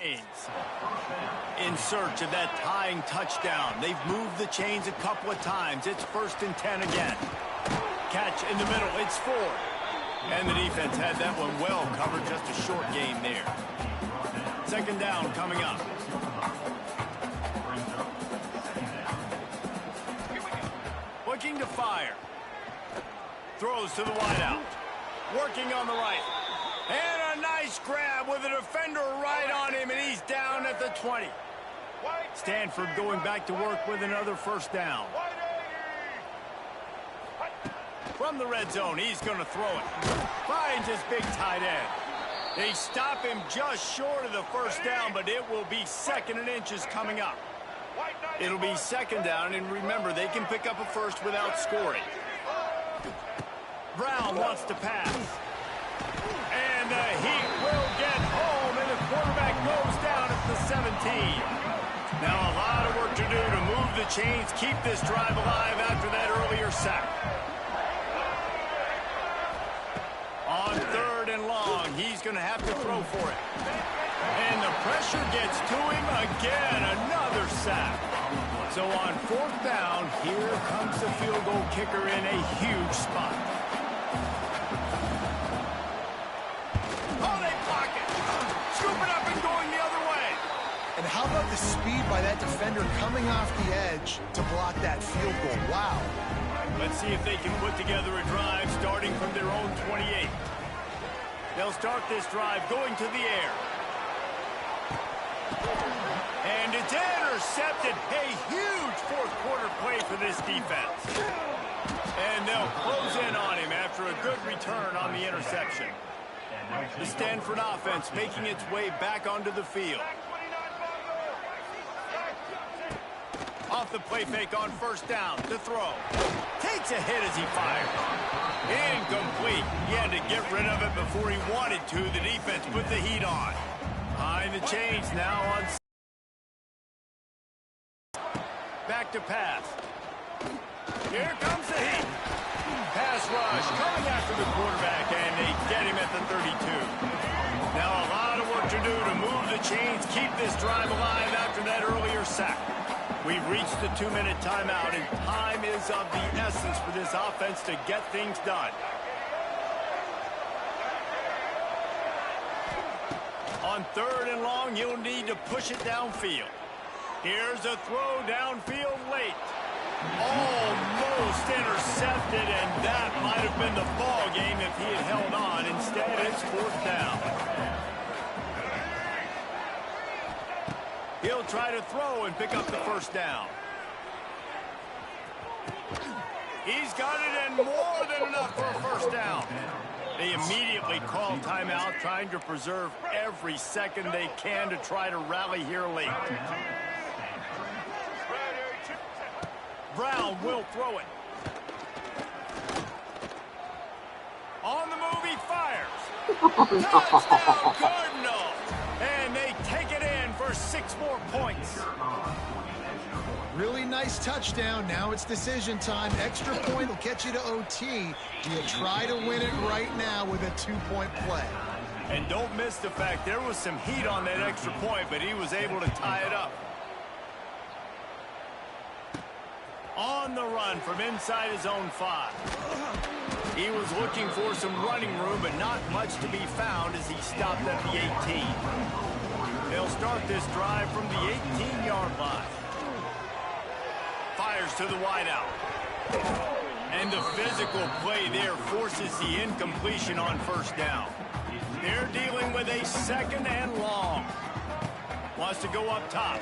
In search of that tying touchdown. They've moved the chains a couple of times. It's 1st and 10 again. Catch in the middle. It's 4. And the defense had that one well covered. Just a short game there. 2nd down coming up. Looking to fire. Throws to the wideout. Working on the right. And a nice grab with a defender right on him, and he's down at the 20. Stanford going back to work with another 1st down. From the red zone, he's going to throw it. Finds his big tight end. They stop him just short of the 1st down, but it will be 2nd and inches coming up. It'll be 2nd down, and remember, they can pick up a 1st without scoring. Brown wants to pass. And the Heat will get home, and the quarterback goes down at the 17. Now a lot of work to do to move the chains, keep this drive alive after that earlier sack. On 3rd and long, he's going to have to throw for it. And the pressure gets to him again, another sack. So on 4th down, here comes the field goal kicker in a huge spot. And how about the speed by that defender coming off the edge to block that field goal? Wow. Let's see if they can put together a drive starting from their own 28. They'll start this drive going to the air. And it's intercepted. A huge 4th quarter play for this defense. And they'll close in on him after a good return on the interception. The Stanford offense making its way back onto the field. Off the play fake on 1st down to throw. Takes a hit as he fires. Incomplete. He had to get rid of it before he wanted to. The defense put the heat on. Behind the chains now on. Back to pass. Here comes the heat. Pass rush coming after the quarterback, and they get him at the 32. Now a lot of work to do to move the chains, keep this drive alive after that earlier sack. We've reached the 2-minute timeout, and time is of the essence for this offense to get things done. On 3rd and long, you'll need to push it downfield. Here's a throw downfield late. Almost intercepted, and that might have been the ball game if he had held on. Instead, it's 4th down. He'll try to throw and pick up the 1st down. He's got it, and more than enough for a 1st down. They immediately call timeout, trying to preserve every second they can to try to rally here late. Brown will throw it. On the move, he fires. Touchdown, Cardinal! And they take it in for 6 more points. Really nice touchdown. Now it's decision time. Extra point will get you to OT. Do you try to win it right now with a 2-point play? And don't miss the fact there was some heat on that extra point, but he was able to tie it up. On the run from inside his own 5. He was looking for some running room, but not much to be found as he stopped at the 18. They'll start this drive from the 18-yard line. Fires to the wideout. And the physical play there forces the incompletion on 1st down. They're dealing with a 2nd and long. Wants to go up top.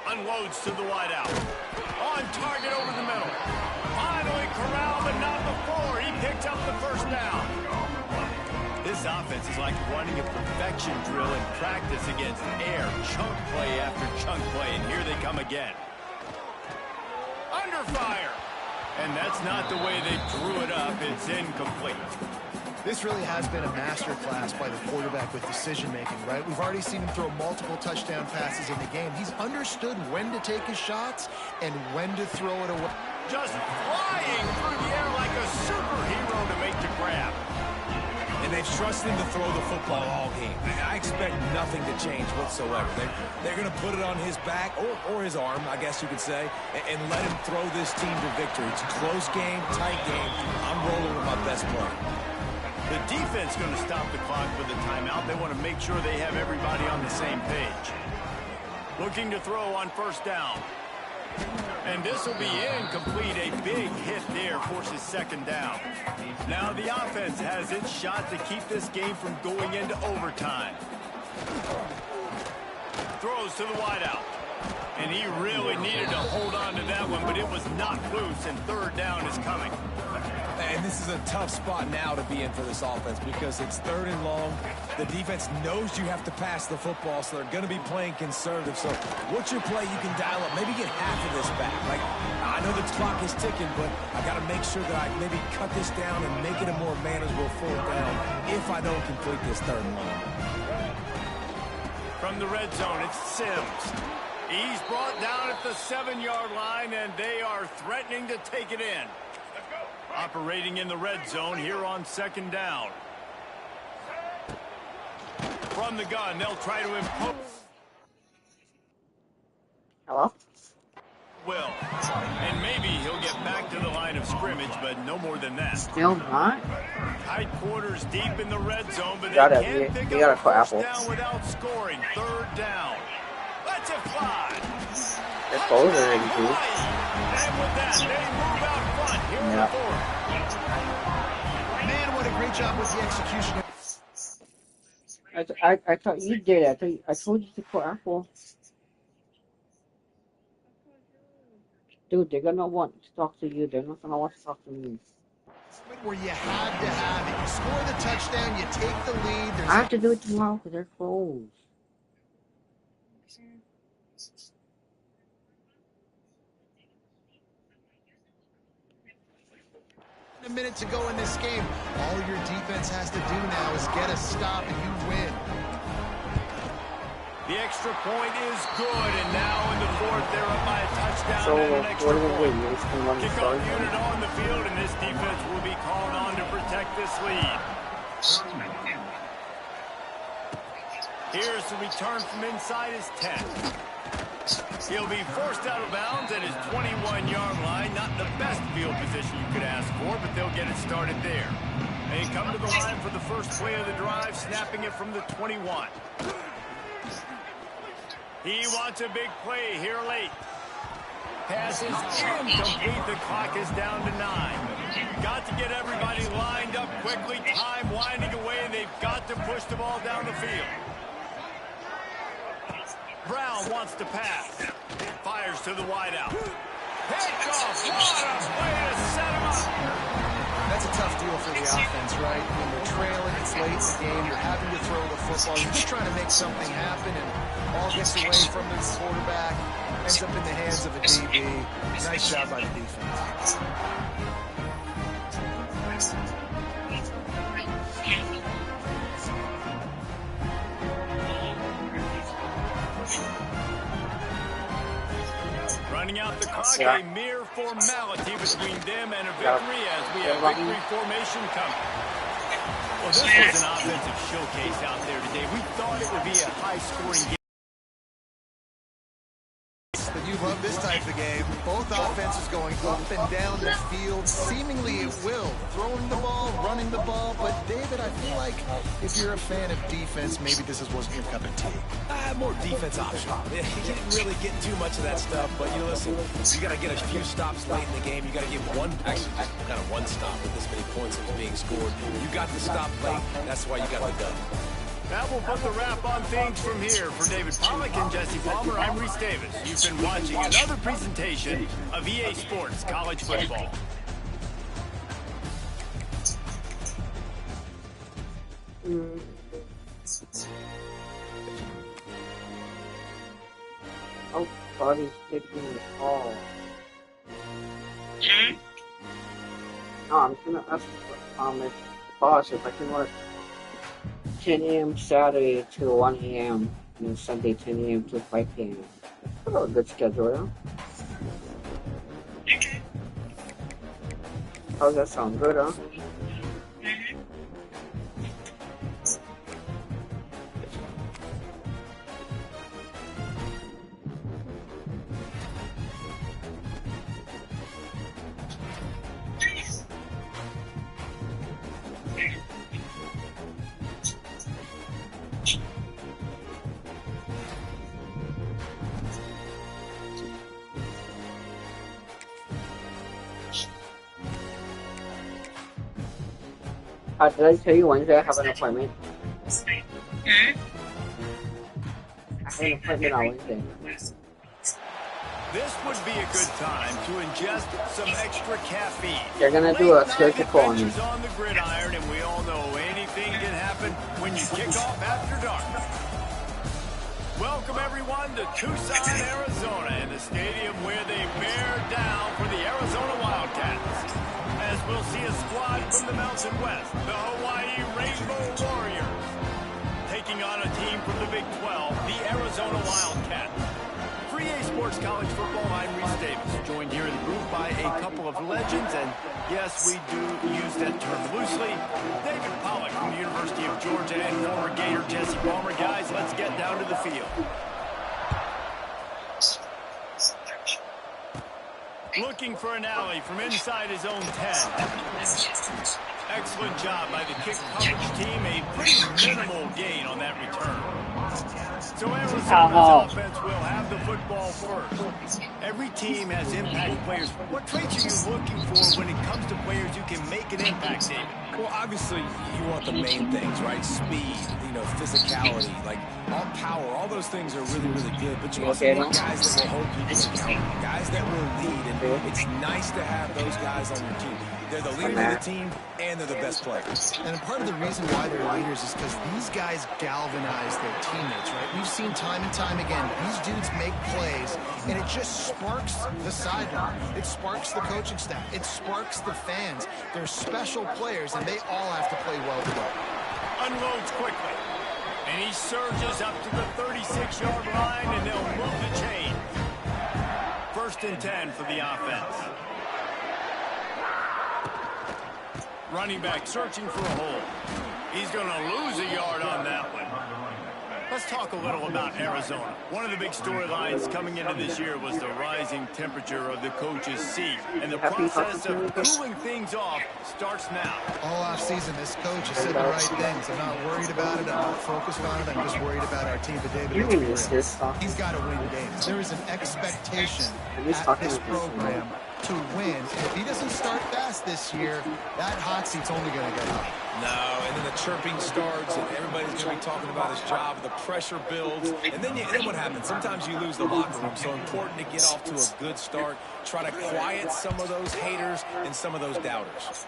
Unloads to the wideout. On target over the middle. Finally corralled, but not before. He picks up the 1st down. This offense is like running a perfection drill in practice against air. Chunk play after chunk play, and here they come again. Under fire. And that's not the way they drew it up. It's incomplete. This really has been a masterclass by the quarterback with decision-making, right? We've already seen him throw multiple touchdown passes in the game. He's understood when to take his shots and when to throw it away. Just flying through the air like a superhero to make the grab. And they've trusted him to throw the football all game. I expect nothing to change whatsoever. They're going to put it on his back, or his arm, I guess you could say, and let him throw this team to victory. It's a close game, tight game. I'm rolling with my best player. The defense going to stop the clock with a timeout. They want to make sure they have everybody on the same page. Looking to throw on first down. And this will be incomplete. A big hit there forces second down. Now the offense has its shot to keep this game from going into overtime. Throws to the wideout. And he really needed to hold on to that one, but it was knocked loose, and third down is coming. And this is a tough spot now to be in for this offense because it's third and long. The defense knows you have to pass the football, so they're going to be playing conservative. So what's your play you can dial up? Maybe get half of this back. Like, I know the clock is ticking, but I got to make sure that I maybe cut this down and make it a more manageable fourth down if I don't complete this third and long. From the red zone, it's Sims. He's brought down at the 7-yard line, and they are threatening to take it in. Operating in the red zone here on second down. From the gun, they'll try to impose. Hello? Will. And maybe he'll get back to the line of scrimmage, but no more than that. Still not? Tight quarters deep in the red zone, but they can't pick gotta up put first Apple. down without scoring. Third down. Let's it fly. They're closing already, dude. And with that, they move out front here in the fourth. Man, what a great job with the execution. I thought you did it. I told you to put Apple. Dude, they're gonna want to talk to you. They're not gonna want to talk to me. Where you had to have it. You score the touchdown, you take the lead. I have to do it tomorrow because they're closed. A minute to go in this game. All your defense has to do now is get a stop and you win. The extra point is good, and now in the fourth, they're up by a touchdown and an extra point. Kickoff unit on the field, and this defense will be called on to protect this lead. Here's the return from inside his 10. He'll be forced out of bounds at his 21-yard line. Not the best field position you could ask for, but they'll get it started there. They come to the line for the first play of the drive, snapping it from the 21. He wants a big play here late. Pass is incomplete. The clock is down to 9. Got to get everybody lined up quickly. Time winding away, and they've got to push the ball down the field. Brown wants to pass. Fires to the wideout. Picked off. What a way to set him up. That's a tough deal for the offense, right? When you're trailing, it's late in the game, you're having to throw the football. You're just trying to make something happen, and ball gets away from the quarterback, ends up in the hands of a DB. Nice job by the defense. Running out the clock, a mere formality between them and a victory as we have victory formation coming. Well, this was an offensive showcase out there today. We thought it would be a high-scoring game. But you love this type of game. Both offenses going up and down the field. Seemingly it will. Throwing the ball, running the ball. But, David, I feel like if you're a fan of defense, maybe this wasn't your cup of tea. More defense option. You didn't really get too much of that stuff, but you listen, you got to get a few stops late in the game. You got to get one stop with this many points that was being scored. You got to stop late. That's why you got the dub. That will put the wrap on things from here. For David Pollack and Jesse Palmer, I'm Reese Davis. You've been watching another presentation of EA Sports College Football. Oh, body's taking the call. No, I'm gonna ask the boss if I can work 10 a.m. Saturday to 1 a.m. and Sunday 10 a.m. to 5 p.m. Oh, a good schedule, huh? How's that sound? Good, huh? Did I tell you Wednesday I have an appointment? Hmm? I have an appointment on Wednesday. This would be a good time to ingest some extra caffeine. They're gonna do a Late night surgical on me. adventures on the gridiron, and we all know anything can happen when you kick off after dark. Welcome everyone to Tucson, Arizona, in the stadium where they bear down for the Arizona Wildcats. As we'll see a squad from the Mountain West, the Hawaii Rainbow Warriors, taking on a team from the Big 12, the Arizona Wildcats. For EA Sports College Football, I'm Reese Davis, joined here in the booth by a couple of legends, and yes, we do use that term loosely. David Pollack from the University of Georgia and former Gator Jesse Palmer. Guys, let's get down to the field. Looking for an alley from inside his own 10. Excellent job by the kick coverage team. A pretty minimal gain on that return. So Arizona's offense will have the football first. Every team has impact players. What traits are you looking for when it comes to players who can make an impact, David? Well, obviously, you want the main things, right? Speed, physicality, like all power, all those things are really, really good. But you also want guys that will hold people accountable, guys that will lead. And it's nice to have those guys on your team. They're the leaders of the team, and they're the best players. And part of the reason why they're leaders is because these guys galvanize their teammates, right? We've seen time and time again, these dudes make plays, and it just sparks the sideline. It sparks the coaching staff. It sparks the fans. They're special players, and they all have to play well together. Unloads quickly. And he surges up to the 36-yard line, and they'll move the chain. 1st and 10 for the offense. Running back searching for a hole. He's going to lose a yard on that one. Let's talk a little about Arizona. One of the big storylines coming into this year was the rising temperature of the coach's seat. And the process of cooling things off starts now. All offseason, this coach has said the right things. I'm not worried about it. I'm not focused on it. I'm just worried about our team. But David, he's got to win games. There is an expectation at this program to win. And if he doesn't start fast this year, that hot seat's only going to get up. No, and then the chirping starts, and everybody's going to be talking about his job. The pressure builds, and then what happens? Sometimes you lose the locker room, so important to get off to a good start. Try to quiet some of those haters and some of those doubters.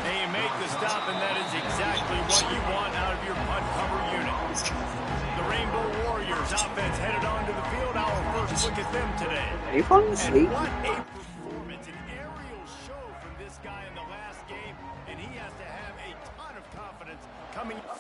They make the stop, and that is exactly what you want out of your punt cover unit. The Rainbow Warriors offense headed onto the field. Our first look at them today. Are you falling asleep? And what a performance, an aerial show from this guy in the last game, and he has to have a ton of confidence coming up.